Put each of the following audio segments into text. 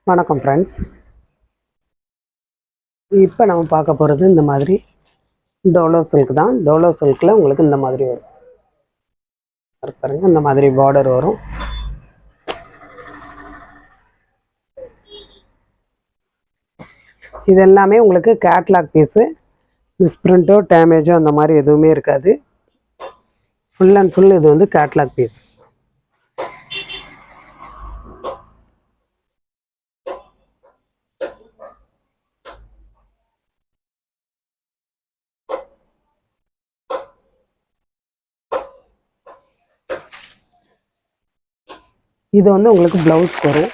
வணக்கம் ஃப்ரெண்ட்ஸ். இப்போ நம்ம பார்க்க போகிறது இந்த மாதிரி டோலோ சில்க் தான். டோலோ சில்கில் உங்களுக்கு இந்த மாதிரி வரும் பாருங்கள், இந்த மாதிரி பார்டர் வரும். இது எல்லாமே உங்களுக்கு கேட்லாக் பீஸு. மிஸ்பிரிண்ட்டோ டேமேஜோ அந்த மாதிரி எதுவுமே இருக்காது. ஃபுல் அண்ட் ஃபுல் இது வந்து கேட்லாக் பீஸ். இது வந்து உங்களுக்கு ப்ளவுஸ் வரும்.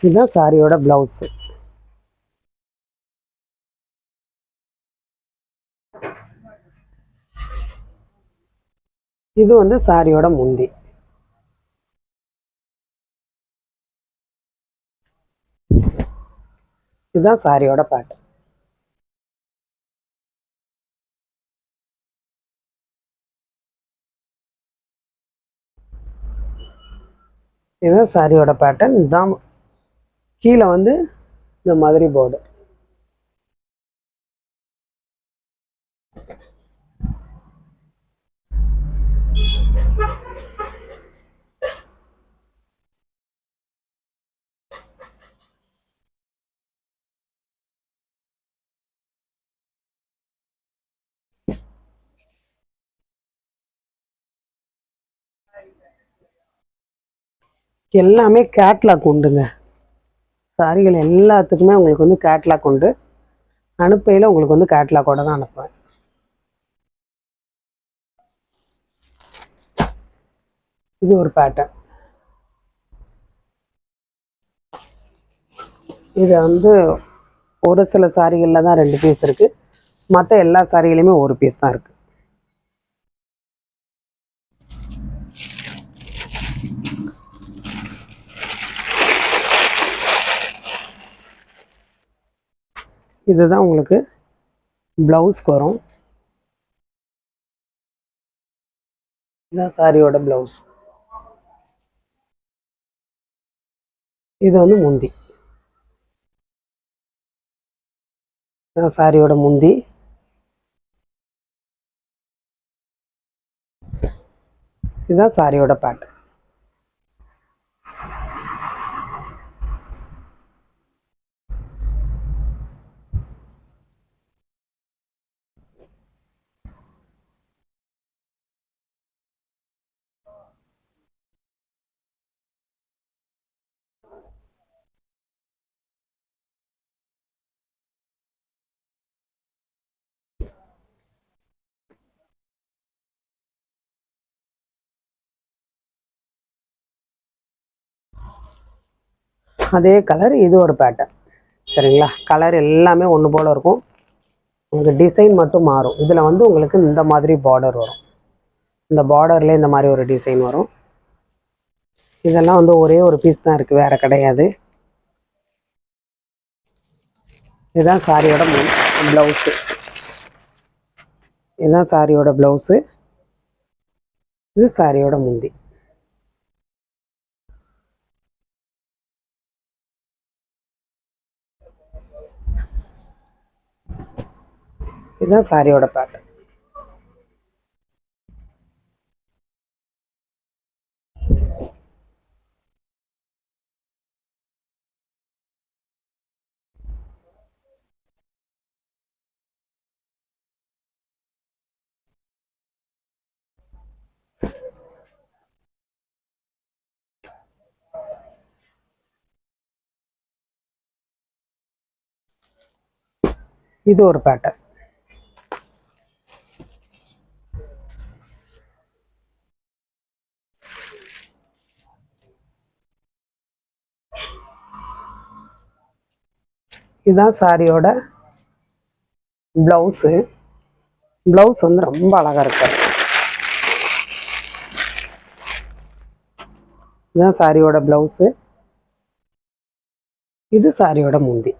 இதுதான் சாரியோட ப்ளவுஸு. இது வந்து சாரியோட முந்தி. இதுதான் சாரியோட பேட்டர்ன். இதுதான் சாரியோட பேட்டர்ன். இதுதான் கீழே வந்து இந்த மாதிரி பார்டர். எல்லாமே கேட்லாக் உண்டுங்க. சாரிகள் எல்லாத்துக்குமே உங்களுக்கு வந்து கேட்லாக் உண்டு. அனுப்பையில் உங்களுக்கு வந்து கேட்லாக்கோட தான் அனுப்புவேன். இது ஒரு பேட்டர்ன். இது வந்து ஒரு சில சாரிகளில் தான் 2 பீஸ் இருக்குது. மற்ற எல்லா சாரிகளையுமே ஒரு பீஸ் தான் இருக்குது. இதுதான் உங்களுக்கு ப்ளவுஸ்க்கு வரும். இதுதான் சாரியோட ப்ளவுஸ். இது வந்து முந்தி. இதுதான் சாரியோட முந்தி. இதுதான் சாரியோட பேட்டர்ன். அதே கலர். இது ஒரு பேட்டர்ன். சரிங்களா? கலர் எல்லாமே ஒன்று போல் இருக்கும். உங்களுக்கு டிசைன் மட்டும் மாறும். இதில் வந்து உங்களுக்கு இந்த மாதிரி பார்டர் வரும். இந்த பார்டர்லேயே இந்த மாதிரி ஒரு டிசைன் வரும். இதெல்லாம் வந்து ஒரே ஒரு பீஸ் தான் இருக்குது, வேறு கிடையாது. இதுதான் சாரியோட ப்ளவுஸு. இதுதான் சாரியோட ப்ளவுஸு. இது சாரியோட முந்தி. இதுதான் சாரியோட பேட்டர்ன். இது ஒரு பேட்டர்ன். இதுதான் சாரியோட ப்ளவுஸு. ப்ளவுஸ் வந்து ரொம்ப அழகாக இருக்கு. இதுதான் சாரியோட ப்ளவுஸு. இது சாரியோட முந்தி.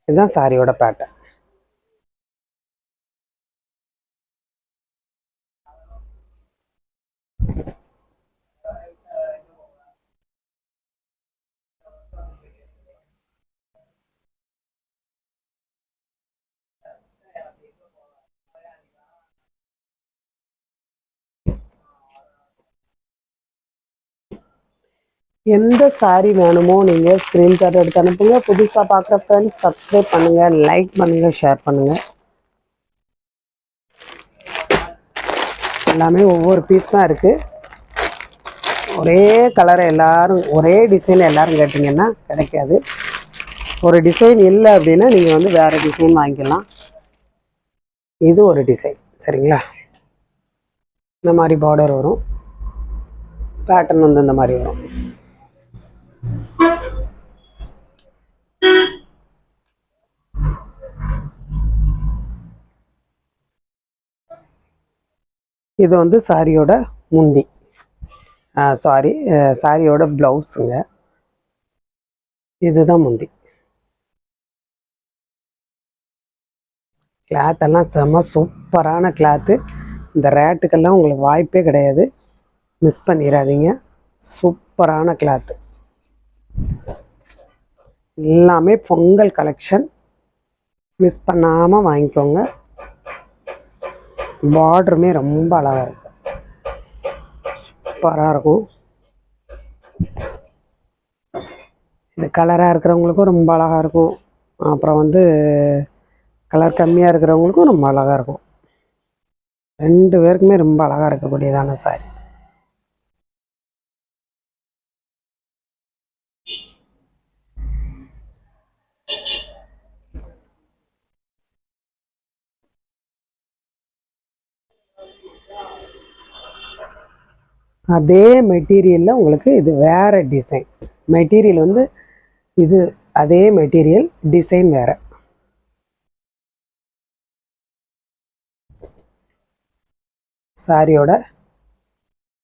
இதுதான் சாரியோட பேட்டர்ன். எந்த சாரீ வேணுமோ நீங்கள் ஸ்க்ரீன்ஷாட் எடுத்து அனுப்புங்க. புதுசாக பார்க்குற ஃப்ரெண்ட்ஸ் சப்ஸ்கிரைப் பண்ணுங்கள், லைக் பண்ணுங்கள், ஷேர் பண்ணுங்கள். எல்லாமே ஒவ்வொரு பீஸ் தான் இருக்குது. ஒரே கலரை எல்லோரும் ஒரே டிசைன் எல்லோரும் கேட்டிங்கன்னா கிடைக்காது. ஒரு டிசைன் இல்லை அப்படின்னா நீங்கள் வந்து வேறு டிசைன் வாங்கிக்கலாம். இது ஒரு டிசைன் சரிங்களா. இந்த மாதிரி பார்டர் வரும், பேட்டர்ன் வந்து இந்த மாதிரி வரும். இது வந்து சாரியோட முந்தி, சாரியோட ப்ளவுஸுங்க. இதுதான் முந்தி. கிளாத்தெல்லாம் செம்ம சூப்பரான கிளாத்து. இந்த ரேட்டுக்கெல்லாம் உங்களுக்கு வாய்ப்பே கிடையாது, மிஸ் பண்ணிடாதீங்க. சூப்பரான கிளாத்து, எல்லாமே பொங்கல் கலெக்ஷன், மிஸ் பண்ணாமல் வாங்கிக்கோங்க. பார்டருமே ரொம்ப அழகாக இருக்கும், சூப்பராக இருக்கும். இது கலராக இருக்கிறவங்களுக்கும் ரொம்ப அழகாக இருக்கும், அப்புறம் வந்து கலர் கம்மியாக இருக்கிறவங்களுக்கும் ரொம்ப அழகாக இருக்கும். ரெண்டு பேருக்குமே ரொம்ப அழகாக இருக்கக்கூடியதான சாரி. அதே மெட்டீரியலில் உங்களுக்கு இது வேறு டிசைன். மெட்டீரியல் வந்து இது அதே மெட்டீரியல், டிசைன் வேறு. சாரியோட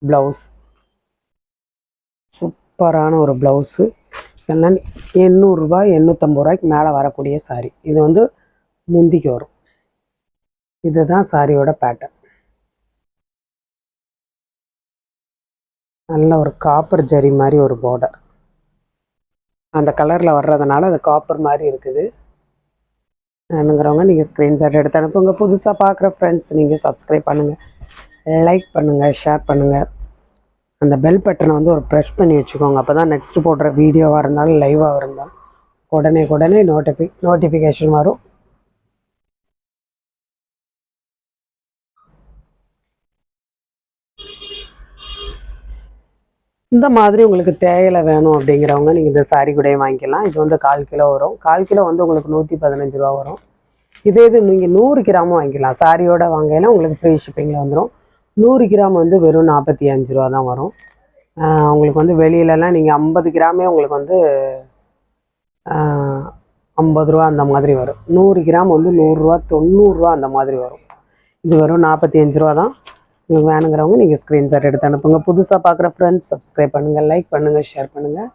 ப்ளவுஸ் சூப்பரான ஒரு ப்ளவுஸு. இதெல்லாம் 800 ரூபாய் 850 ரூபாய்க்கு மேலே வரக்கூடிய சாரி. இது வந்து முந்திக்கு வரும். இதுதான் சாரியோட பேட்டர்ன். நல்ல ஒரு காப்பர் ஜரி மாதிரி ஒரு பார்டர், அந்த கலரில் வர்றதுனால அது காப்பர் மாதிரி இருக்குது. வேணுங்கிறவங்க நீங்கள் ஸ்க்ரீன்ஷாட் எடுத்து அனுப்புங்க. புதுசாக பார்க்குற ஃப்ரெண்ட்ஸ் நீங்கள் சப்ஸ்கிரைப் பண்ணுங்கள், லைக் பண்ணுங்கள், ஷேர் பண்ணுங்கள். அந்த பெல் பட்டனை வந்து ஒரு ப்ரெஷ் பண்ணி வச்சுக்கோங்க. அப்போ தான் நெக்ஸ்ட்டு போடுற வீடியோவாக இருந்தாலும் லைவாக இருந்தாலும் உடனே நோட்டிஃபிகேஷன் வரும். இந்த மாதிரி உங்களுக்கு தேயிலை வேணும் அப்படிங்கிறவங்க நீங்கள் இந்த சாரீ கூட வாங்கிக்கலாம். இது வந்து 1/4 கிலோ வரும். 1/4 கிலோ வந்து உங்களுக்கு 115 ரூபா வரும். இது நீங்கள் 100 கிராமும் வாங்கிக்கலாம். சாரியோட வாங்கினா உங்களுக்கு ஃப்ரீ ஷிப்பிங்கில் வந்துடும். 100 கிராம் வந்து வெறும் 45 ரூபா தான் வரும். உங்களுக்கு வந்து வெளியிலலாம் நீங்கள் 50 கிராமே உங்களுக்கு வந்து 50 ரூபா அந்த மாதிரி வரும். 100 கிராம் வந்து 100 ரூபா 90 ரூபா அந்த மாதிரி வரும். இது வெறும் 45 ரூபா தான். உங்களுக்கு வேணுங்கிறவங்க நீங்கள் ஸ்க்ரீன்ஷாட் எடுத்து அனுப்புங்க. புதுசாக பார்க்குற ஃப்ரெண்ட்ஸ் சப்ஸ்கிரைப் பண்ணுங்கள், லைக் பண்ணுங்கள், ஷேர் பண்ணுங்கள்.